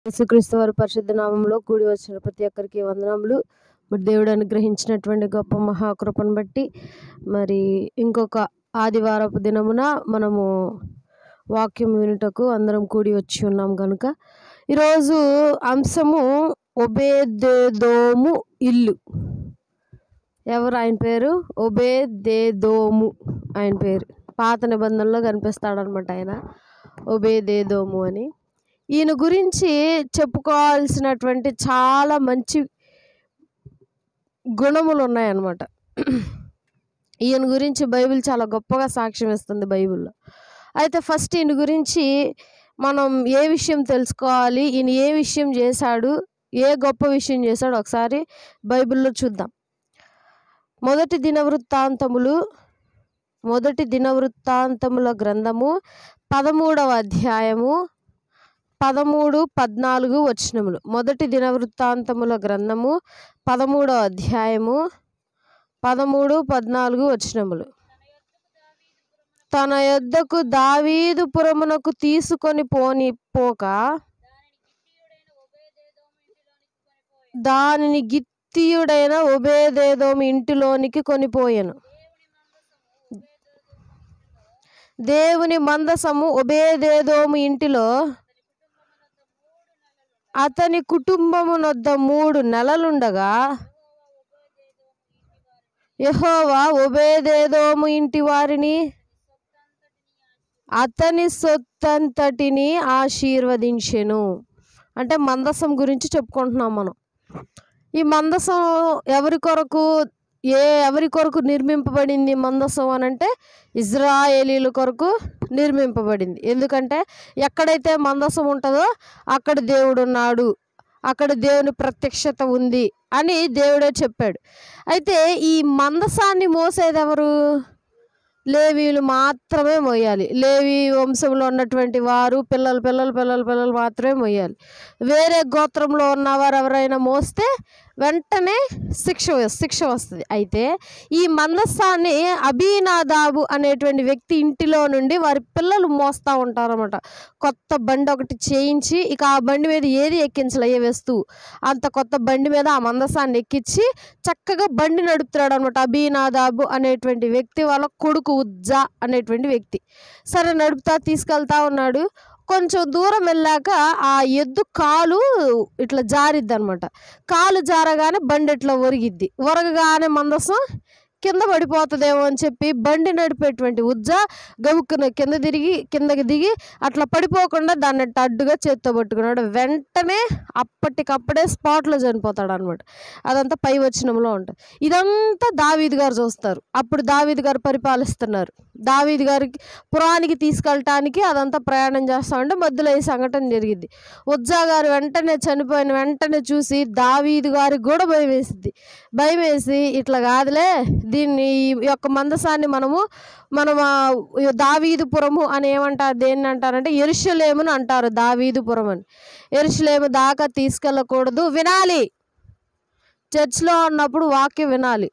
యేసుక్రీస్తు వారి పరిశుద్ధ నామంలో కూడి వచ్చిన ప్రతి ఒక్కరికి వందనములు. మరి దేవుడు అనుగ్రహించినటువంటి గొప్ప మహాకృపను బట్టి మరి ఇంకొక ఆదివారపు దినమున మనము వాక్యం వినుటకు అందరం కూడి వచ్చి ఉన్నాం కనుక ఈరోజు అంశము ఒబేదెదోము ఇల్లు. ఎవరు ఆయన పేరు? ఒబేదెదోము ఆయన పేరు. పాత నిబంధనలో కనిపిస్తాడనమాట ఆయన ఒబేదెదోము అని. ఈయన గురించి చెప్పుకోవాల్సినటువంటి చాలా మంచి గుణములు ఉన్నాయన్నమాట. ఈయన గురించి బైబిల్ చాలా గొప్పగా సాక్ష్యం ఇస్తుంది బైబిల్లో. అయితే ఫస్ట్ ఈయన గురించి మనం ఏ విషయం తెలుసుకోవాలి, ఈయన ఏ విషయం చేశాడు, ఏ గొప్ప విషయం చేశాడు ఒకసారి బైబిల్లో చూద్దాం. మొదటి దినవృత్తాంతముల గ్రంథము 13వ అధ్యాయము 13-14 వచనములు. మొదటి దినవృత్తాంతముల గ్రంథము 13వ అధ్యాయము 13-14 వచనములు. తన యొద్దకు దావీదు పురమునకు తీసుకొని పోక దానిని గిత్తీయుడైన ఒబేదెదోము ఇంటిలోనికి కొనిపోయెను. దేవుని మందసము ఒబేదెదోము ఇంటిలో అతని కుటుంబమునొద్ద 3 నెలలుండగా యెహోవా ఒబేదెదోము ఇంటి వారిని అతని సొత్తంతటిని ఆశీర్వదించెను. అంటే మందసం గురించి చెప్పుకుంటున్నాం మనం. ఈ మందసం ఎవరి కొరకు నిర్మింపబడింది మందసం అని అంటే ఇజ్రాయేలీల కొరకు నిర్మింపబడింది. ఎందుకంటే ఎక్కడైతే మందసం ఉంటుందో అక్కడ దేవుడు ఉన్నాడు, అక్కడ దేవుని ప్రత్యక్షత ఉంది అని దేవుడే చెప్పాడు. అయితే ఈ మందసాన్ని మోసేది ఎవరు? లేవీయులు మాత్రమే మోయాలి. లేవీ వంశంలో ఉన్నటువంటి వారు పిల్లలు మాత్రమే మోయాలి. వేరే గోత్రంలో ఉన్నవారు ఎవరైనా మోస్తే వెంటనే శిక్ష వస్తుంది. అయితే ఈ మందసాన్ని అబీనాదాబు అనేటువంటి వ్యక్తి ఇంటిలో నుండి వారి పిల్లలు మోస్తూ ఉంటారన్నమాట. కొత్త బండి ఒకటి చేయించి, ఇక ఆ బండి మీద ఏది ఎక్కించాలి, ఏ వస్తువు, అంత కొత్త బండి మీద ఆ మందసాన్ని ఎక్కించి చక్కగా బండి నడుపుతున్నాడు అనమాట. అబీనాదాబు అనేటువంటి వ్యక్తి వాళ్ళ కొడుకు ఉజ్జా అనేటువంటి వ్యక్తి. సరే నడుపుతా తీసుకెళ్తా ఉన్నాడు. కొంచెం దూరం వెళ్ళాక ఆ ఎద్దు కాలు ఇట్లా జారిద్ది అనమాట. కాలు జారగానే బండి ఇట్లా ఒరగగానే మందసం కింద పడిపోతుందేమో అని చెప్పి బండి నడిపేటువంటి ఉజ్జా గవుక్కున కిందకి దిగి అట్లా పడిపోకుండా దాన్ని అడ్డుగా చేత్తో పట్టుకున్నాడు. వెంటనే అప్పటికప్పుడే స్పాట్లో చనిపోతాడు అనమాట. అదంతా పై వచనంలో ఉంటుంది. ఇదంతా దావీదు గారు చూస్తారు. అప్పుడు దావీదు గారు పరిపాలిస్తున్నారు. దావీదు గారికి పురానికి తీసుకెళ్ళటానికి అదంతా ప్రయాణం చేస్తూ ఉంటే మధ్యలో ఈ సంఘటన జరిగింది. ఉజ్జా గారు చనిపోయిన వెంటనే చూసి దావీదు గారికి కూడా భయం వేసి ఇట్లా కాదులే, దీన్ని ఈ యొక్క మందసాన్ని మనం దావీదుపురము అని ఏమంటారు, దేన్ని అంటారంటే యెరూషలేమును అంటారు. దావీదుపురం అని. యెరూషలేము దాకా తీసుకెళ్ళకూడదు, వినాలి, చర్చ్లో ఉన్నప్పుడు వాక్యం వినాలి.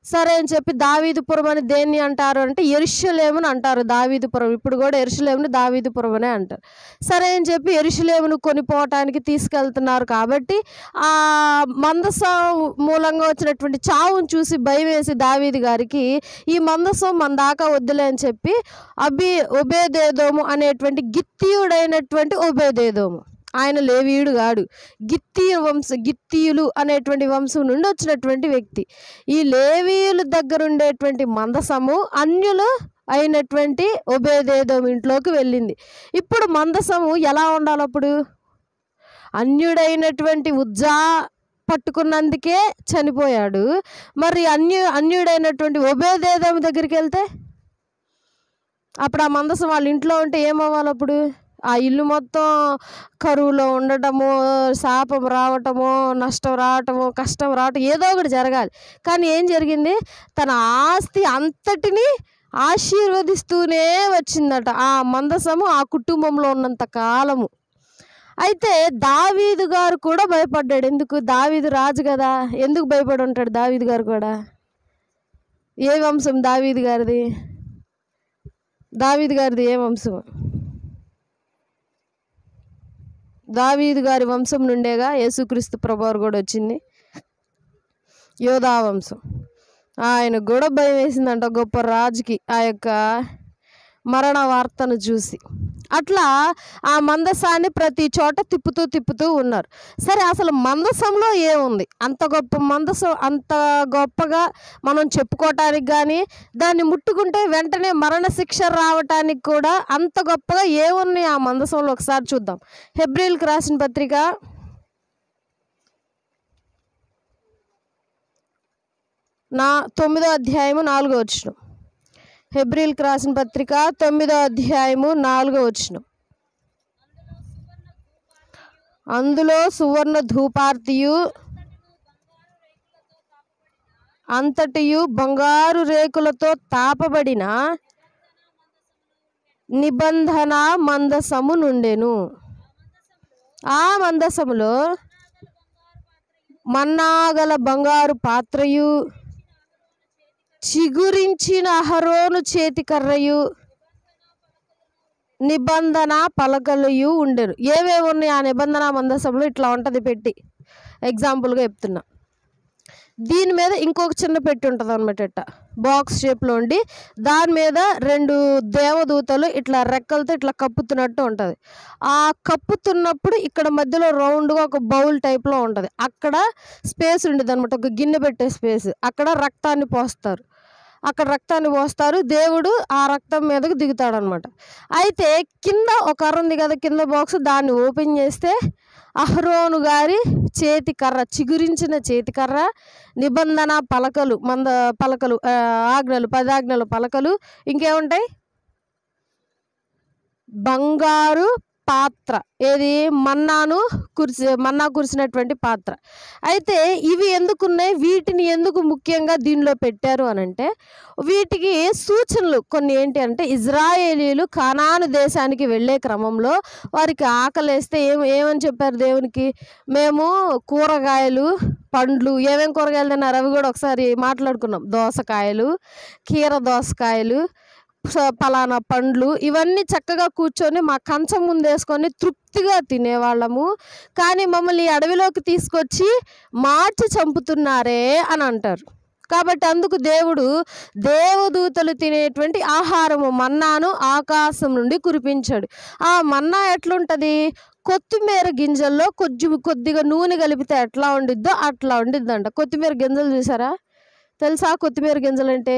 సరే అని చెప్పి దావీదుపురం అని దేన్ని అంటారు అంటే యెరూషలేమును అంటారు. దావీదుపురం ఇప్పుడు కూడా యెరూషలేమును దావీదుపురం అనే అంటారు. సరే అని చెప్పి యెరూషలేమును కొనిపోవటానికి తీసుకెళ్తున్నారు. కాబట్టి ఆ మందసం మూలంగా వచ్చినటువంటి చావును చూసి భయం వేసి దావీదు గారికి ఈ మందసం మన దాకా వద్దులే అని చెప్పి ఒబేదెదోము అనేటువంటి గిత్తీయుడైనటువంటి ఒబేదెదోము, ఆయన లేవీయుడు కాడు, గిత్తీయులు అనేటువంటి వంశం నుండి వచ్చినటువంటి వ్యక్తి. ఈ లేవీయుల దగ్గర ఉండేటువంటి మందసము అన్యులు అయినటువంటి ఒబేదెదోము ఇంట్లోకి వెళ్ళింది. ఇప్పుడు మందసము ఎలా ఉండాలి? అప్పుడు అన్యుడైనటువంటి ఉజ్జా పట్టుకున్నందుకే చనిపోయాడు. మరి అన్యుడైనటువంటి ఒబేదెదోము దగ్గరికి వెళ్తే అప్పుడు ఆ మందసం వాళ్ళ ఇంట్లో ఉంటే ఏమవ్వాలి? అప్పుడు ఆ ఇల్లు మొత్తం కరువులో ఉండటము, శాపం రావటము, నష్టం రావటము, కష్టం రావటం, ఏదో ఒకటి జరగాలి. కానీ ఏం జరిగింది? తన ఆస్తి అంతటిని ఆశీర్వదిస్తూనే వచ్చిందట ఆ మందసము ఆ కుటుంబంలో ఉన్నంత కాలము. అయితే దావీదు గారు కూడా భయపడ్డాడు. ఎందుకు? దావీదు రాజు కదా, ఎందుకు భయపడి ఉంటాడు దావీదు గారు కూడా? ఏ వంశం దావీదు గారిది? ఏ వంశం? దావీదు గారి వంశం నుండేగా యేసుక్రీస్తు ప్రభువారు కూడా వచ్చింది, యోధా వంశం. ఆయన కూడా భయం వేసిందంట గొప్ప రాజుకి ఆ యొక్క మరణ వార్తను చూసి. అట్లా ఆ మందసాన్ని ప్రతి చోట తిప్పుతూ ఉన్నారు. సరే, అసలు మందసంలో ఏముంది? అంత గొప్ప మందసం, అంత గొప్పగా మనం చెప్పుకోవటానికి కానీ, దాన్ని ముట్టుకుంటే వెంటనే మరణశిక్ష రావటానికి కూడా అంత గొప్పగా ఏమున్నాయి ఆ మందసంలో? ఒకసారి చూద్దాం. హెబ్రీయులకు రాసిన పత్రిక 9వ అధ్యాయము 4వ వచనం. హెబ్రీయులకు రాసిన పత్రిక 9వ అధ్యాయము 4వ వచనం. అందులో సువర్ణ ధూపార్తియు అంతటియు బంగారు రేకులతో తాపబడిన నిబంధన మందసము నుండెను. ఆ మందసములో మన్నాగల బంగారు పాత్రయు చిగురించిన అహరోను చేతికర్రయు నిబంధన పలకలయు ఉండెను. ఏవేవి ఉన్నాయి ఆ నిబంధన మందసంలో? ఇట్లా ఉంటుంది పెట్టి, ఎగ్జాంపుల్గా చెప్తున్నా. దీని మీద ఇంకొక చిన్న పెట్టి ఉంటుంది అనమాట, ఇట్లా బాక్స్ షేప్లో ఉండి, దాని మీద 2 దేవదూతలు ఇట్లా రెక్కలతో ఇట్లా కప్పుతున్నట్టు ఉంటుంది. ఆ కప్పుతున్నప్పుడు ఇక్కడ మధ్యలో రౌండ్గా ఒక బౌల్ టైప్లో ఉంటుంది. అక్కడ స్పేస్ ఉండేది అనమాట, ఒక గిన్నె పెట్టే స్పేస్. అక్కడ రక్తాన్ని పోస్తారు. దేవుడు ఆ రక్తం మీదకి దిగుతాడనమాట. అయితే కింద ఒక కర్ర ఉంది కదా, కింద బాక్స్, దాన్ని ఓపెన్ చేస్తే అహరోను గారి చేతికర్ర, చిగురించిన చేతికర్ర, నిబంధన పలకలు, పలకలు, ఆజ్ఞలు, 10 ఆజ్ఞల పలకలు, ఇంకేముంటాయి? బంగారు పాత్ర, ఏది? మన్నా కురిసినటువంటి పాత్ర. అయితే ఇవి ఎందుకున్నాయి? వీటిని ఎందుకు ముఖ్యంగా దీనిలో పెట్టారు అని అంటే, వీటికి సూచనలు కొన్ని ఏంటి అంటే, ఇజ్రాయేలీలు కానాను దేశానికి వెళ్ళే క్రమంలో వారికి ఆకలేస్తే ఏమని చెప్పారు దేవునికి? మేము కూరగాయలు, పండ్లు, ఏమేమి కూరగాయలు తిన్నారు అవి కూడా ఒకసారి మాట్లాడుకున్నాం. దోసకాయలు, కీర దోసకాయలు, పలానా పండ్లు, ఇవన్నీ చక్కగా కూర్చొని మా కంచం ముందు వేసుకొని తృప్తిగా తినేవాళ్ళము. కానీ మమ్మల్ని అడవిలోకి తీసుకొచ్చి మార్చి చంపుతున్నారే అని అంటారు. కాబట్టి అందుకు దేవుడు దేవదూతలు తినేటువంటి ఆహారము మన్నాను ఆకాశం నుండి కురిపించాడు. ఆ మన్నా ఎట్లుంటుంది? కొత్తిమీర గింజల్లో కొద్దిగా నూనె కలిపితే ఎట్లా ఉండిద్దో అట్లా ఉండిద్దంట. కొత్తిమీర గింజలు చూసారా? తెలుసా కొత్తిమీర గింజలు అంటే?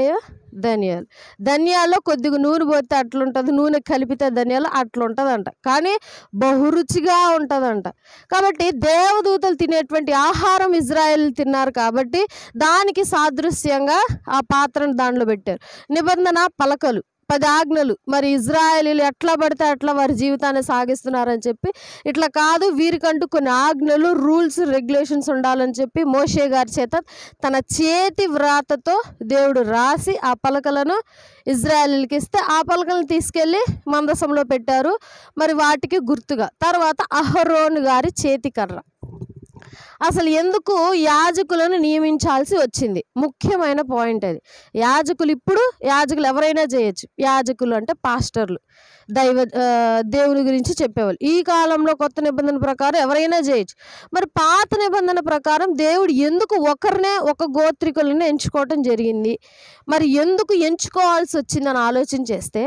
ధనియాల్లో కొద్దిగా నూనె పోతే అట్లుంటుంది, నూనె కలిపితే ధనియాలు అట్లుంటుందంట. కానీ బహురుచిగా ఉంటుందంట. కాబట్టి దేవదూతలు తినేటువంటి ఆహారం ఇజ్రాయేల్ తిన్నారు కాబట్టి దానికి సాదృశ్యంగా ఆ పాత్రను దాంట్లో పెట్టారు. నిబంధన పలకలు, 10 ఆజ్ఞలు. మరి ఇజ్రాయేలీలు ఎట్లా పడితే అట్లా వారి జీవితాన్ని సాగిస్తున్నారని చెప్పి, ఇట్లా కాదు, వీరికంటూ కొన్ని ఆజ్ఞలు, రూల్స్, రెగ్యులేషన్స్ ఉండాలని చెప్పి మోషే గారి చేత తన చేతి వ్రాతతో దేవుడు రాసి ఆ పలకలను ఇజ్రాయేలీలకి ఇస్తే, ఆ పలకలను తీసుకెళ్ళి మందసంలో పెట్టారు. మరి వాటికి గుర్తుగా తర్వాత అహరోను గారి చేతికర్ర. అసలు ఎందుకు యాజకులను నియమించాల్సి వచ్చింది? ముఖ్యమైన పాయింట్ అది. యాజకులు ఎవరైనా చేయొచ్చు. యాజకులు అంటే పాస్టర్లు, దేవుని గురించి చెప్పేవాళ్ళు. ఈ కాలంలో కొత్త నిబంధన ప్రకారం ఎవరైనా చేయొచ్చు. మరి పాత నిబంధన ప్రకారం దేవుడు ఎందుకు ఒక గోత్రికులను ఎంచుకోవటం జరిగింది? మరి ఎందుకు ఎంచుకోవాల్సి వచ్చిందని ఆలోచన చేస్తే,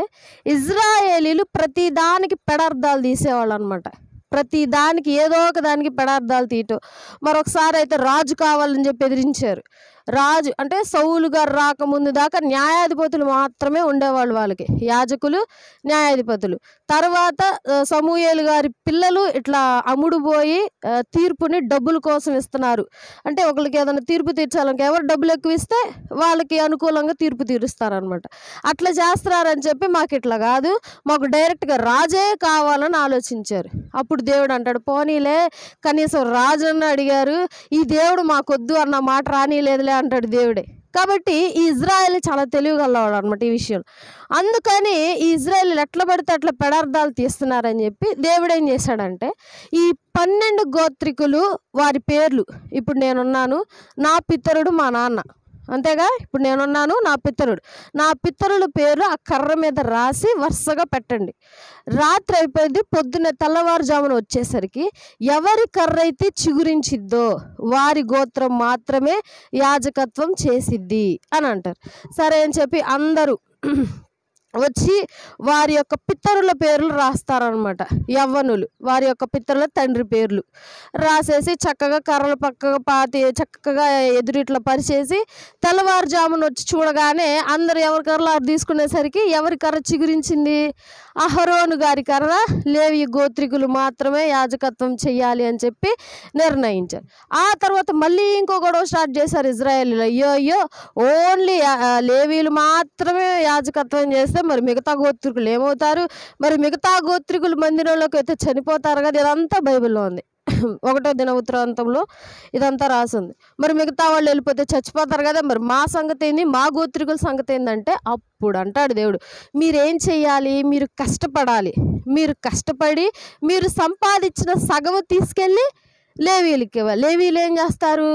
ఇజ్రాయేలీలు ప్రతి దానికి పెడార్థాలు తీసేవాళ్ళు అనమాట. ప్రతి దానికి ఏదో ఒక దానికి పెడార్థాలు తీయటం. మరొకసారి అయితే రాజు కావాలని చెప్పి ఎదిరించారు. రాజు అంటే సౌలు గారు రాకముందు దాకా న్యాయాధిపతులు మాత్రమే ఉండేవాళ్ళు, వాళ్ళకి యాజకులు, న్యాయాధిపతులు. తర్వాత సమూయేలు గారి పిల్లలు ఇట్లా అమ్ముడుపోయి తీర్పుని డబ్బుల కోసం ఇస్తున్నారు. అంటే ఒకరికి ఏదైనా తీర్పు తీర్చాలని ఎవరు డబ్బులు ఎక్కువ ఇస్తే వాళ్ళకి అనుకూలంగా తీర్పు తీరుస్తారనమాట. అట్లా చేస్తున్నారని చెప్పి మాకు ఇట్లా కాదు, మాకు డైరెక్ట్గా రాజే కావాలని ఆలోచించారు. అప్పుడు దేవుడు అంటాడు, పోనీలే కనీసం రాజుని అడిగారు, ఈ దేవుడు మాకొద్దు అన్న మాట రానీలేదులే అంటాడు దేవుడే. కాబట్టి ఈ ఇజ్రాయేల్ చాలా తెలివిగలవాడు అనమాట ఈ విషయంలో. అందుకని ఈ ఇజ్రాయేల్ ఎట్లా పడితే అట్లా పెడార్థాలు తీస్తున్నారని చెప్పి దేవుడు ఏం చేశాడంటే, ఈ 12 గోత్రికులు వారి పేర్లు, ఇప్పుడు నేనున్నాను, నా పితరుడు మా నాన్న, అంతేగా. ఇప్పుడు నేనున్నాను, నా పితరుల పేర్లు ఆ కర్ర మీద రాసి వరుసగా పెట్టండి. రాత్రి అయిపోయింది, పొద్దున్న తెల్లవారుజామున వచ్చేసరికి ఎవరి కర్ర అయితే చిగురించిద్దో వారి గోత్రం మాత్రమే యాజకత్వం చేసిద్ది అని అంటారు. సరే అని చెప్పి అందరూ వచ్చి వారి యొక్క పితరుల పేర్లు రాస్తారనమాట. యవ్వనులు వారి యొక్క పితరుల తండ్రి పేర్లు రాసేసి చక్కగా కర్రలు పక్కగా పాతి చక్కగా ఎదురిట్లా పరిచేసి తెల్లవారుజామున వచ్చి చూడగానే అందరు ఎవరి కర్రలు తీసుకునేసరికి ఎవరి కర్ర చిగురించింది? అహరోను గారి కర్ర. లేవి గోత్రికులు మాత్రమే యాజకత్వం చెయ్యాలి అని చెప్పి నిర్ణయించారు. ఆ తర్వాత మళ్ళీ ఇంకో గొడవ స్టార్ట్ చేశారు ఇజ్రాయేలీలు. అయ్యో ఓన్లీ లేవీలు మాత్రమే యాజకత్వం చేస్తే మరి మిగతా గోత్రికులు ఏమవుతారు? మరి మిగతా గోత్రికులు మందిరంలోకి అయితే చనిపోతారు కదా. ఇదంతా బైబిల్లో ఉంది. 1వ దినవృత్తాంతంలో ఇదంతా రాసింది. మరి మిగతా వాళ్ళు వెళ్ళిపోతే చచ్చిపోతారు కదా. మరి మా సంగతి ఏంది, మా గోత్రికుల సంగతి ఏందంటే అప్పుడు అంటాడు దేవుడు, మీరేం చెయ్యాలి? మీరు కష్టపడాలి. మీరు కష్టపడి మీరు సంపాదించిన సగము తీసుకెళ్ళి లేవీలకి ఇవ్వాలి. లేవీలు ఏం చేస్తారు?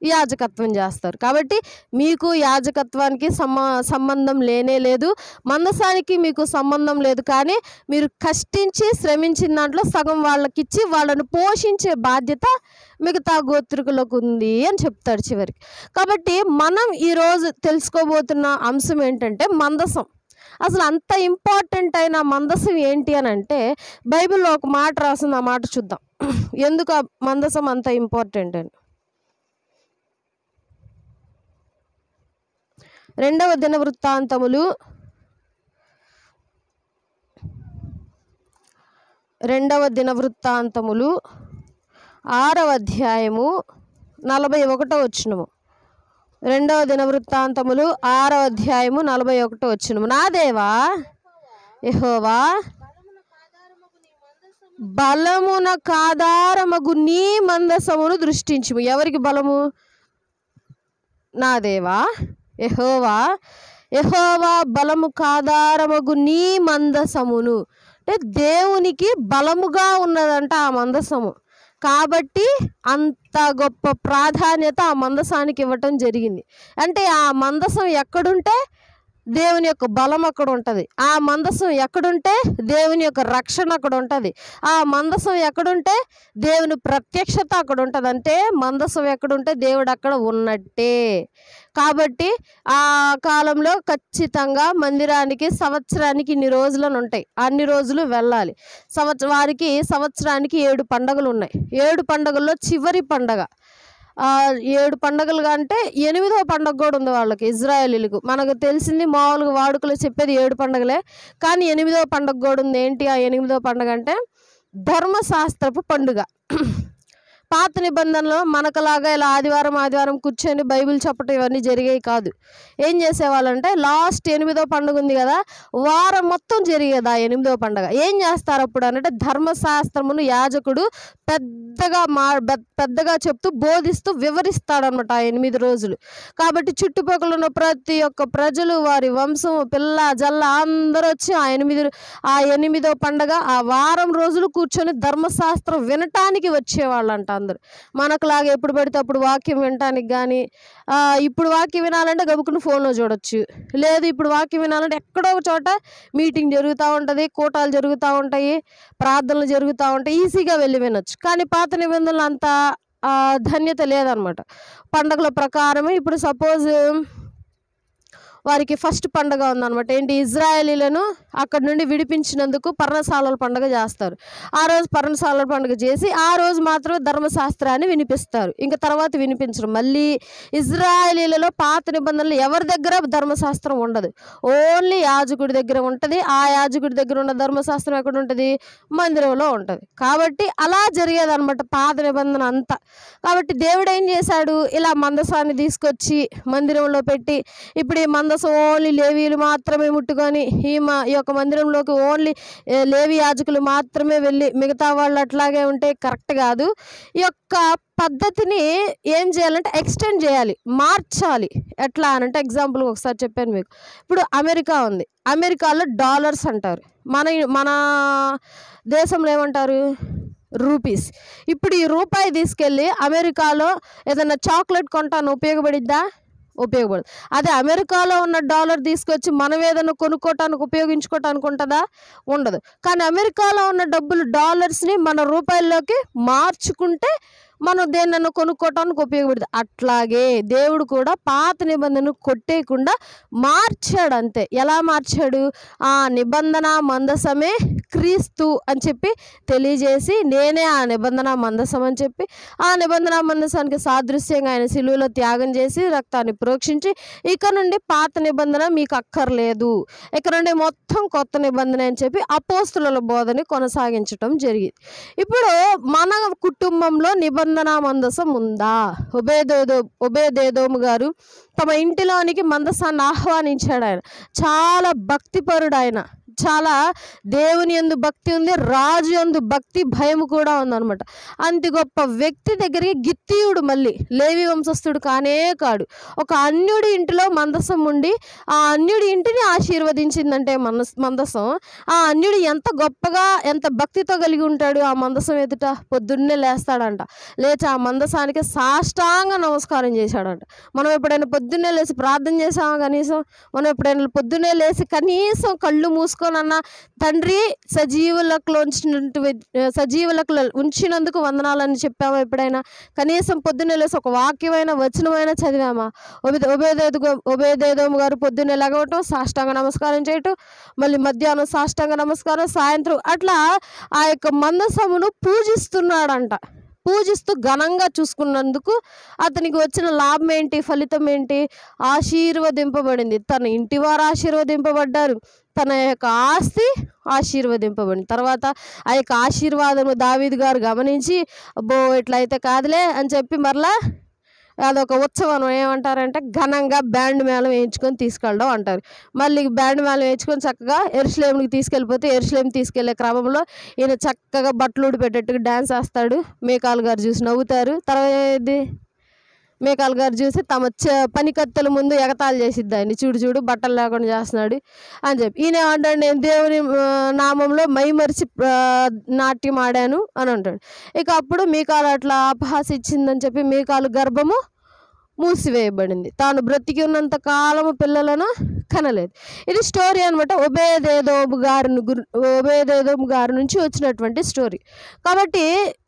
యాజకత్వం చేస్తారు. కాబట్టి మీకు యాజకత్వానికి సంబంధం లేనే లేదు, మందసానికి మీకు సంబంధం లేదు. కానీ మీరు కష్టించి శ్రమించిన దాంట్లో సగం వాళ్ళకి ఇచ్చి వాళ్ళను పోషించే బాధ్యత మిగతా గోత్రికులకు ఉంది అని చెప్తాడు చివరికి. కాబట్టి మనం ఈరోజు తెలుసుకోబోతున్న అంశం ఏంటంటే మందసం. అసలు అంత ఇంపార్టెంట్ అయిన మందసం ఏంటి అని అంటే బైబిల్లో ఒక మాట రాసింది. ఆ మాట చూద్దాం, ఎందుకు ఆ మందసం అంత ఇంపార్టెంట్ అని. 2వ దినవృత్తాంతములు 6వ అధ్యాయము 41వ వచనము. 2వ దినవృత్తాంతములు 6వ అధ్యాయము 41వ వచనము. నా దేవా యెహోవా, బలమునకాధారమగు నీ మందసమును దృష్టించుము. ఎవరికి బలము? నా దేవా యెహోవా బలము కాధారమగు నీ మందసమును. అంటే దేవునికి బలముగా ఉన్నదంట ఆ మందసము. కాబట్టి అంత గొప్ప ప్రాధాన్యత ఆ మందసానికి ఇవ్వటం జరిగింది. అంటే ఆ మందసం ఎక్కడుంటే దేవుని యొక్క బలం అక్కడ ఉంటుంది. ఆ మందసం ఎక్కడుంటే దేవుని యొక్క రక్షణ అక్కడ ఉంటుంది. ఆ మందసం ఎక్కడుంటే దేవుని ప్రత్యక్షత అక్కడ ఉంటుంది. అంటే మందసం ఎక్కడుంటే దేవుడు అక్కడ ఉన్నట్టే. కాబట్టి ఆ కాలంలో ఖచ్చితంగా మందిరానికి సంవత్సరానికి ఇన్ని రోజులను ఉంటాయి, అన్ని రోజులు వెళ్ళాలి. వారికి సంవత్సరానికి 7 పండుగలు ఉన్నాయి. 7 పండుగల్లో చివరి పండగ 7 పండుగలుగా అంటే 8వ పండుగ కూడా ఉంది వాళ్ళకి, ఇజ్రాయేలీలకు. మనకు తెలిసింది మామూలుగా వాడుకలో చెప్పేది 7 పండుగలే, కానీ 8వ పండుగ కూడా ఉంది. ఏంటి ఆ 8వ పండుగ అంటే ధర్మశాస్త్రపు పండుగ. పాత నిబంధనలో మనకులాగా ఇలా ఆదివారం కూర్చొని బైబిల్ చెప్పటం ఇవన్నీ జరిగేవి కాదు. ఏం చేసేవాళ్ళంటే లాస్ట్ 8వ పండుగ ఉంది కదా, వారం మొత్తం జరిగేది ఆ 8వ పండుగ. ఏం చేస్తారు అప్పుడు అంటే ధర్మశాస్త్రమును యాజకుడు పెద్దగా చెప్తూ బోధిస్తూ వివరిస్తాడనమాట ఆ 8 రోజులు. కాబట్టి చుట్టుపక్కల ఉన్న ప్రతి ఒక్క ప్రజలు, వారి వంశం, పిల్ల జల్ల అందరూ వచ్చి ఆ 8వ పండుగ ఆ వారం రోజులు కూర్చొని ధర్మశాస్త్రం వినటానికి వచ్చేవాళ్ళంట అందరు. మనకులాగా ఎప్పుడు పడితే అప్పుడు వాక్యం వినటానికి కానీ, ఇప్పుడు వాక్యం వినాలంటే గబుకుని ఫోన్లో చూడొచ్చు. లేదు, ఇప్పుడు వాక్యం వినాలంటే ఎక్కడో ఒక చోట మీటింగ్ జరుగుతూ ఉంటుంది, కూటాలు జరుగుతూ ఉంటాయి, ప్రార్థనలు జరుగుతూ ఉంటాయి, ఈజీగా వెళ్ళి వినొచ్చు. కానీ పాత నిబంధనలు అంత ధన్యత లేదనమాట. పండుగల ప్రకారమే ఇప్పుడు సపోజ్ వారికి ఫస్ట్ పండుగ ఉందన్నమాట. ఏంటి? ఇజ్రాయేలీలను అక్కడ నుండి విడిపించినందుకు పర్ణశాలల పండుగ చేస్తారు. ఆ రోజు పర్ణశాలల పండుగ చేసి ఆ రోజు మాత్రమే ధర్మశాస్త్రాన్ని వినిపిస్తారు, ఇంకా తర్వాత వినిపించరు. మళ్ళీ ఇజ్రాయేలీలలో పాత నిబంధనలు ఎవరి దగ్గర ధర్మశాస్త్రం ఉండదు, ఓన్లీ యాజకుడి దగ్గర ఉంటుంది. ఆ యాజకుడి దగ్గర ఉన్న ధర్మశాస్త్రం ఎక్కడ ఉంటుంది? మందిరంలో ఉంటుంది. కాబట్టి అలా జరిగేదన్నమాట పాత నిబంధన అంతా. కాబట్టి దేవుడు ఏం చేశాడు? ఇలా మందసాన్ని తీసుకొచ్చి మందిరంలో పెట్టి, ఇప్పుడు ఈ మందసం ఓన్లీ లేవీలు మాత్రమే ముట్టుకొని ఈ యొక్క మందిరంలోకి ఓన్లీ లేవి యాజకులు మాత్రమే వెళ్ళి మిగతా వాళ్ళు అట్లాగే ఉంటే కరెక్ట్ కాదు. ఈ యొక్క పద్ధతిని ఏం చేయాలంటే ఎక్స్టెండ్ చేయాలి, మార్చాలి. ఎట్లా అనంటే ఎగ్జాంపుల్ ఒకసారి చెప్పాను మీకు. ఇప్పుడు అమెరికా ఉంది, అమెరికాలో డాలర్స్ అంటారు, మన దేశంలో ఏమంటారు? రూపీస్. ఇప్పుడు ఈ రూపాయి తీసుకెళ్ళి అమెరికాలో ఏదైనా చాక్లెట్ కొంటాను ఉపయోగపడిద్దా? ఉపయోగపడదు. అదే అమెరికాలో ఉన్న డాలర్ తీసుకొచ్చి మనం ఏదైనా కొనుక్కోవటానికి ఉపయోగించుకోవటానికి ఉంటుందా? ఉండదు. కానీ అమెరికాలో ఉన్న డబ్బులు డాలర్స్ని మన రూపాయల్లోకి మార్చుకుంటే మనం దేన్నైనా కొనుక్కోవటానికి ఉపయోగపడుతుంది. అట్లాగే దేవుడు కూడా పాత నిబంధనను కొట్టేయకుండా మార్చాడు అంతే. ఎలా మార్చాడు? ఆ నిబంధన మందసమే క్రీస్తు అని చెప్పి తెలియజేసి, నేనే ఆ నిబంధన మందసం అని చెప్పి, ఆ నిబంధన మందసానికి సాదృశ్యంగా ఆయన సిలువలో త్యాగం చేసి రక్తాన్ని ప్రోక్షించి, ఇక నుండి పాత నిబంధన మీకు అక్కర్లేదు, ఇక నుండి మొత్తం కొత్త నిబంధన అని చెప్పి అపోస్తుల బోధని కొనసాగించటం జరిగింది. ఇప్పుడు మన కుటుంబంలో నిబంధన మందసం ఉందా? ఒబేదేదోము గారు తమ ఇంటిలోనికి మందసాన్ని ఆహ్వానించాడు. ఆయన చాలా భక్తిపరుడు. ఆయన చాలా దేవుని యందు భక్తి ఉంది, రాజు యందు భక్తి భయం కూడా ఉందన్నమాట. అంత గొప్ప వ్యక్తి దగ్గరికి గిత్తీయుడు, మళ్ళీ లేవి వంశస్థుడు కానే కాడు, ఒక అన్యుడి ఇంటిలో మందసం ఉండి ఆ అన్యుడి ఇంటిని ఆశీర్వదించిందంటే మందసం, ఆ అన్యుడు ఎంత గొప్పగా ఎంత భక్తితో కలిగి ఉంటాడు. ఆ మందసం ఎదుట పొద్దున్నే లేస్తాడంట, లేచి ఆ మందసానికి సాష్టాంగ నమస్కారం చేశాడంట. మనం ఎప్పుడైనా పొద్దున్నే లేచి ప్రార్థన చేసామా? కనీసం మనం ఎప్పుడైనా పొద్దున్నే లేచి కనీసం కళ్ళు మూసుకొని అన్న తండ్రి సజీవులకు ఉంచినందుకు వందనాలని చెప్పామా? ఎప్పుడైనా కనీసం పొద్దున్నే లేసి ఒక వాక్యమైన వచనమైన చదివామా? ఒబేదేదోము గారు పొద్దున్నే లెగవటం, సాష్టాంగ నమస్కారం చేయటం, మళ్ళీ మధ్యాహ్నం సాష్టాంగ నమస్కారం, సాయంత్రం అట్లా ఆ యొక్క మందసమును పూజిస్తున్నాడంట. పూజిస్తూ ఘనంగా చూసుకున్నందుకు అతనికి వచ్చిన లాభం ఏంటి? ఫలితం ఏంటి? ఆశీర్వదింపబడింది. తన ఇంటి వారు ఆశీర్వదింపబడ్డారు, తన యొక్క ఆస్తి ఆశీర్వదింపబడింది. తర్వాత ఆ యొక్క ఆశీర్వాదము దావీదు గారు గమనించి, అబ్బో ఇట్లయితే కాదులే అని చెప్పి మరలా అదొక ఉత్సవం ఏమంటారంటే ఘనంగా బ్యాండ్ మేళం వేయించుకొని తీసుకెళ్ళడం అంటారు. మళ్ళీ బ్యాండ్ మేళం వేయించుకొని చక్కగా యెరూషలేముకి తీసుకెళ్ళిపోతే, యెరూషలేం తీసుకెళ్లే క్రమంలో ఈయన చక్కగా బట్టలు ఊడిపెట్టేట్టుగా డ్యాన్స్ వేస్తాడు. మీకాల్ గారు చూసి నవ్వుతారు. తర్వాత మీకాల్ గారు చూసి తమ పనికత్తెల ముందు ఎగతాళి చేసిద్ది ఆయన, చూడు బట్టలు లేకుండా చేస్తున్నాడు అని చెప్పి. ఈయన ఏమంటాడు, నేను దేవుని నామంలో మైమరిచి నాట్యం ఆడాను అని అంటాడు. ఇక అప్పుడు మీకాలు అట్లా అపహాసించిందని చెప్పి మీకాలు గర్భము మూసివేయబడింది. తాను బ్రతికి ఉన్నంత కాలము పిల్లలను కనలేదు. ఇది స్టోరీ అనమాట. ఒబేదేదోము గారి నుంచి వచ్చినటువంటి స్టోరీ. కాబట్టి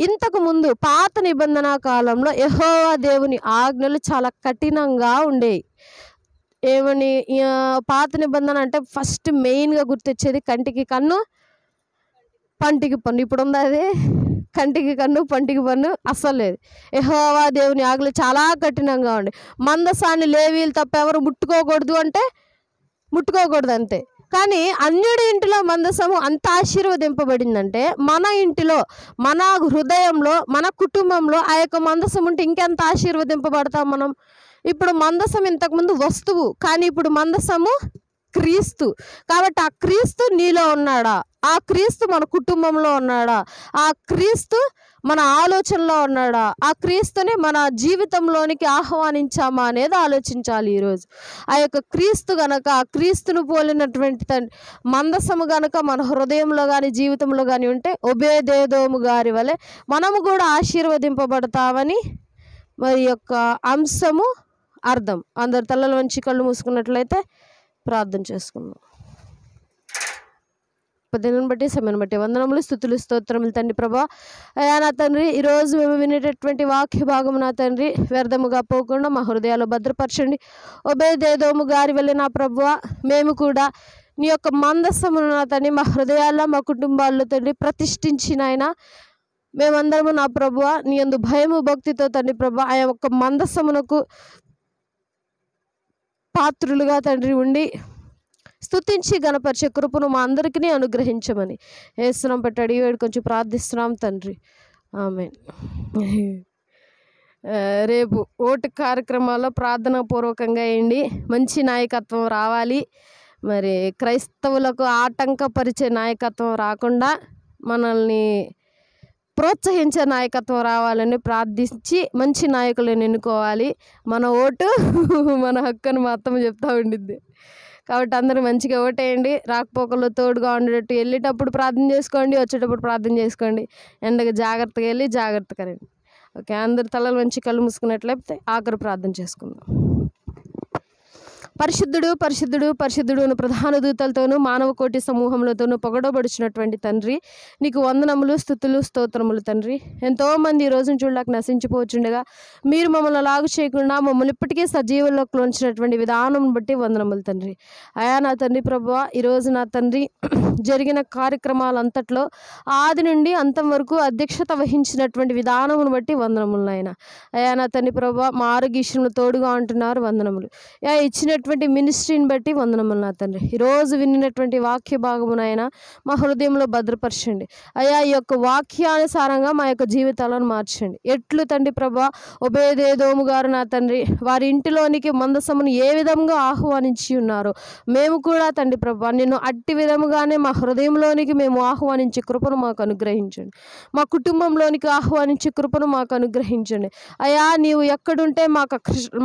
ఇంతకు ముందు పాత నిబంధన కాలంలో యెహోవా దేవుని ఆజ్ఞలు చాలా కఠినంగా ఉండేవి. ఏమని? పాత నిబంధన అంటే ఫస్ట్ మెయిన్గా గుర్తొచ్చేది కంటికి కన్ను పంటికి పన్ను. ఇప్పుడు ఉందా అది? కంటికి కన్ను పంటికి పన్ను అస్సలు లేదు. యెహోవా దేవుని ఆజ్ఞలు చాలా కఠినంగా ఉండే. మందసాన్ని లేవీలు తప్ప ఎవరు ముట్టుకోకూడదు అంటే ముట్టుకోకూడదు అంతే. కానీ అన్యుడి ఇంటిలో మందసము అంత ఆశీర్వదింపబడిందంటే మన ఇంటిలో, మన హృదయంలో, మన కుటుంబంలో ఆ యొక్క మందసం ఉంటే ఇంకెంత ఆశీర్వదింపబడతాం మనం. ఇప్పుడు మందసం ఇంతకుముందు వస్తువు, కానీ ఇప్పుడు మందసము క్రీస్తు. కాబట్టి ఆ క్రీస్తు నీలో ఉన్నాడా? ఆ క్రీస్తు మన కుటుంబంలో ఉన్నాడా? ఆ క్రీస్తు మన ఆలోచనలో ఉన్నాడా? ఆ క్రీస్తుని మన జీవితంలోనికి ఆహ్వానించామా అనేది ఆలోచించాలి ఈరోజు. ఆ యొక్క క్రీస్తు గనక, ఆ క్రీస్తును పోలినటువంటి మందసము గనక మన హృదయంలో కానీ జీవితంలో కానీ ఉంటే ఒబేదేదోము గారి వలె మనము కూడా ఆశీర్వదింపబడతామని మరి యొక్క అంశము అర్థం. అందరు తలల వంచి కళ్ళు మూసుకున్నట్లయితే ప్రార్థన చేసుకుందాం. పదిని బట్టి సమయాన్ని బట్టి వందనములు, స్తుతులు, స్తోత్రములు తండ్రి ప్రభా. అయ్యా నా తండ్రి, ఈరోజు మేము వినేటటువంటి వాక్య భాగం నా తండ్రి వ్యర్థముగా పోకుండా మా హృదయాలు భద్రపరచండి. ఒబేదేదోము గారి వల్ల నా ప్రభువా మేము కూడా నీ యొక్క మందస్సమును నా తండ్రి మా హృదయాల్లో మా కుటుంబాల్లో తండ్రి ప్రతిష్ఠించిన ఆయన మేమందరము నా ప్రభువా నీ యందు భయము భక్తితో తండ్రి ప్రభా ఆ యొక్క మందస్సమునకు పాత్రులుగా తండ్రి ఉండి స్తుతించి గణపరిచే కృపను మా అందరికీ అనుగ్రహించమని యేసునామమున పెట్టి అడిగి వేడుకొంచి ప్రార్థిస్తున్నాం తండ్రి. ఆమేన్. రేపు ఓటు కార్యక్రమాల్లో ప్రార్థనా పూర్వకంగా వేయండి. మంచి నాయకత్వం రావాలి. మరి క్రైస్తవులకు ఆటంకపరిచే నాయకత్వం రాకుండా మనల్ని ప్రోత్సహించే నాయకత్వం రావాలని ప్రార్థించి మంచి నాయకులను ఎన్నుకోవాలి. మన ఓటు మన హక్కుని మాత్రం చెప్తా ఉండిద్ది. కాబట్టి అందరూ మంచిగా ఓటేయండి. రాకపోకల్లో తోడుగా ఉండేటట్టు వెళ్ళేటప్పుడు ప్రార్థన చేసుకోండి, వచ్చేటప్పుడు ప్రార్థన చేసుకోండి. ఎండగా జాగ్రత్తగా వెళ్ళి జాగ్రత్తగా రండి. ఓకే, అందరు తలలు మంచి కళ్ళు మూసుకున్నట్లయితే ఆఖరి ప్రార్థన చేసుకుందాం. పరిశుద్ధుడు పరిశుద్ధుడు పరిశుద్ధుడు అని ప్రధాన దూతలతోనూ మానవ కోటి సమూహములతోనూ పొగడబడుచున్నటువంటి తండ్రి, నీకు వందనములు, స్తుతులు, స్తోత్రములు తండ్రి. ఎంతోమంది ఈ రోజును చూడలేక నశించిపోచుండగా మీరు మమ్మల్ని లాగు చేయకుండా మమ్మల్ని ఇప్పటికీ సజీవుల్లోకి ఉంచినటువంటి విధానం బట్టి వందనములు తండ్రి. అయా నా తండ్రి ప్రభువా, ఈరోజు నా తండ్రి జరిగిన కార్యక్రమాలంతట్లో ఆది నుండి అంతం వరకు అధ్యక్షత వహించినటువంటి విధానమును బట్టి వందనములు నాయన. అయా నా తండ్రి ప్రభువా, మా ఆరోగ్యశ్రంలో తోడుగా అంటున్నారు, వందనములు. ఇచ్చినటువంటి మినిస్ట్రీని బట్టి వందనములు నా తండ్రి. ఈరోజు వినినటువంటి వాక్య భాగమునైనా మా హృదయంలో భద్రపరచండి. అయా ఈ యొక్క వాక్యానుసారంగా మా యొక్క జీవితాలను మార్చండి. ఎట్లు తండ్రి ప్రభా ఒబేదేదోము గారు నా తండ్రి వారి ఇంటిలోనికి మందసమును ఏ విధంగా ఆహ్వానించి ఉన్నారో మేము కూడా తండ్రి ప్రభా నిన్ను అట్టి విధముగానే మా హృదయంలోనికి మేము ఆహ్వానించే కృపను మాకు అనుగ్రహించండి. మా కుటుంబంలోనికి ఆహ్వానించే కృపను మాకు అనుగ్రహించండి. అయా నీవు ఎక్కడుంటే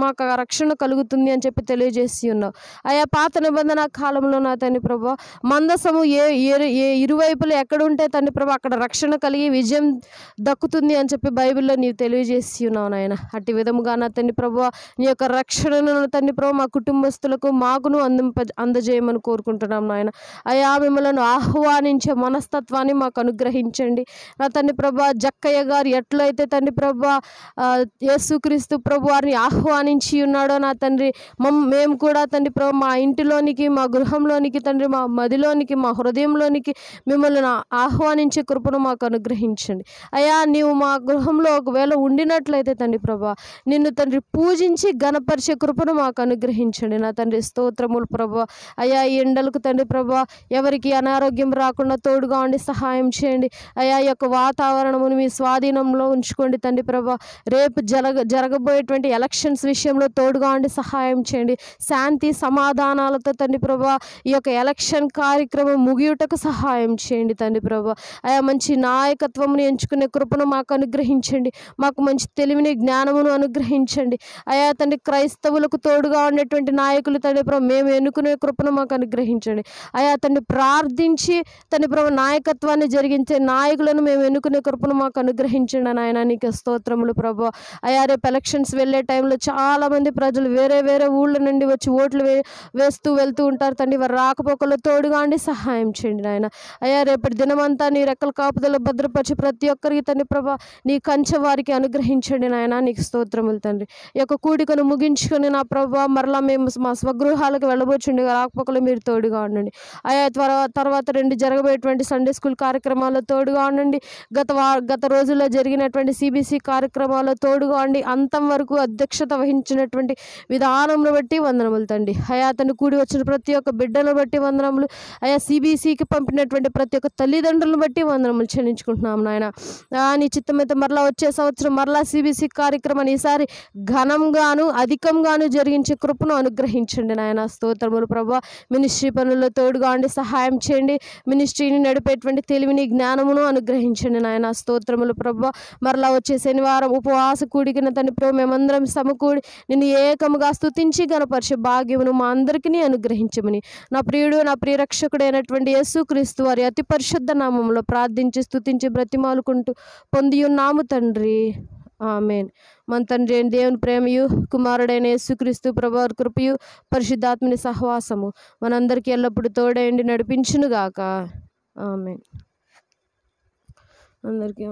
మాకు రక్షణ కలుగుతుంది అని చెప్పి తెలియజేసి ఉన్నావు. అయా పాత నిబంధన కాలంలో నా తండ్రి ప్రభా మందసము ఏ ఇరువైపులు ఎక్కడుంటే తండ్రి ప్రభా అక్కడ రక్షణ కలిగి విజయం దక్కుతుంది అని చెప్పి బైబిల్లో నీవు తెలియజేసి ఉన్నావు నాయన. అట్టి విధముగా నా తండ్రి ప్రభా నీ యొక్క రక్షణను తండ్రి ప్రభా మా కుటుంబస్తులకు మాకును అందజేయమని కోరుకుంటున్నాం నాయన. అయా మిమ్మల్ని ఆహ్వానించే మనస్తత్వాన్ని మాకు అనుగ్రహించండి నా తండ్రి ప్రభా. జక్కయ్య గారు ఎట్లయితే తండ్రి ప్రభా యేసుక్రీస్తు ప్రభు వారిని ఆహ్వానించి ఉన్నాడో నా తండ్రి మేము కూడా తండ్రి ప్రభా మా ఇంటిలోనికి మా గృహంలోనికి తండ్రి మా మదిలోనికి మా హృదయంలోనికి మిమ్మల్ని ఆహ్వానించే కృపను మాకు అనుగ్రహించండి. అయా నీవు మా గృహంలో ఒకవేళ ఉండినట్లయితే తండ్రి ప్రభా నిన్ను తండ్రి పూజించి ఘనపరిచే కృపను మాకు అనుగ్రహించండి నా తండ్రి. స్తోత్రములు ప్రభా. అయా ఈ ఎండలకు తండ్రి ప్రభా ఎవరికి అనారోగ్యం రాకుండా తోడుగా ఉండి సహాయం చేయండి. అయా ఈ యొక్క వాతావరణమును మీ స్వాధీనంలో ఉంచుకోండి తండ్రి ప్రభా. రేపు జరగబోయేటువంటి ఎలక్షన్స్ విషయంలో తోడుగా ఉండి సహాయం చేయండి. శాంతి సమాధానాలతో తండ్రి ప్రభా ఈ యొక్క ఎలక్షన్ కార్యక్రమం ముగియుటకు సహాయం చేయండి తండ్రి ప్రభా. అయా మంచి నాయకత్వమును ఎంచుకునే కృపను మాకు అనుగ్రహించండి. మాకు మంచి తెలివిని జ్ఞానమును అనుగ్రహించండి. అయా తండ్రి క్రైస్తవులకు తోడుగా ఉండేటువంటి నాయకులు తండ్రి ప్రభా మేము ఎన్నుకునే కృపను మాకు అనుగ్రహించండి. అయా తండ్రి ప్రార్థించి తండ్రి ప్రభా నాయకత్వాన్ని జరిగించే నాయకులను మేము ఎన్నుకునే కృపను మాకు అనుగ్రహించండి నాయన. నీకు స్తోత్రములు ప్రభా. అయా రేపు ఎలక్షన్స్ వెళ్ళే టైంలో చాలామంది ప్రజలు వేరే వేరే ఊళ్ళ నుండి వచ్చి ఓట్లు వేస్తూ వెళ్తూ ఉంటారు తండ్రి. వారు రాకపోకల్లో తోడుగా ఉండి సహాయం చేయండి నాయన. అయ్యా రేపటి దినమంతా నీ రెక్కల కాపుదల భద్రపరిచి ప్రతి ఒక్కరికి తండ్రి ప్రభా నీ కంచె వారికి అనుగ్రహించండి నాయన. నీకు స్తోత్రములు తండ్రి. ఈ యొక్క కూడికను ముగించుకొని నా ప్రభా మరలా మేము మా స్వగృహాలకు వెళ్ళబోచుండగా రాకపోకలు మీరు తోడుగా ఉండండి. అయా తర్వాత రెండు జరగబోయేటువంటి సండే స్కూల్ కార్యక్రమాల్లో తోడుగా ఉండండి. గత రోజుల్లో జరిగినటువంటి సిబిసి కార్యక్రమాల్లో తోడుగా ఉండి అంతం వరకు అధ్యక్షత వహించినటువంటి విధానంలో బట్టి వందనములు తండ్రి. అయా అతను కూడి వచ్చిన ప్రతి ఒక్క బిడ్డను బట్టి వందనములు. అయా సిబిసికి పంపినటువంటి ప్రతి ఒక్క తల్లిదండ్రులను బట్టి వందనములు చెల్లించుకుంటున్నాం నాయన. నీ చిత్తమైతే మరలా వచ్చే సంవత్సరం మరలా సిబిసి కార్యక్రమాన్ని ఈసారి ఘనంగాను అధికంగాను జరిగించే కృపను అనుగ్రహించండి నాయన. స్తోత్రములు ప్రభా. మినిస్ట్రీ పనుల్లో తోడుగా ఉండి సహాయం చేయండి. మినిస్ట్రీని నడిపేటువంటి తెలివిని జ్ఞానమును అనుగ్రహించండి నాయన. స్తోత్రములు ప్రభా. మరలా వచ్చే శనివారం ఉపవాస కూడికిన తండ్రి ప్రభు మేమందరం సమకూడి నిన్ను ఏకముగా స్తుతించి గణపరిచే భాగ్యమును మా అందరికీ అనుగ్రహించమని నా ప్రియుడు నా ప్రియరక్షకుడైనటువంటి యేసుక్రీస్తు వారి అతి పరిశుద్ధ నామములో ప్రార్థించి స్తుతించి బ్రతిమాలుకుంటూ పొందియున్నాము తండ్రి. ఆమేన్. మన తండ్రి అయిన దేవుని ప్రేమయు కుమారుడైన యేసుక్రీస్తు ప్రభువారి కృపయు పరిశుద్ధాత్మని సహవాసము మనందరికీ ఎల్లప్పుడూ తోడైండి నడిపించునుగాక. ఆమేన్. అందరికీ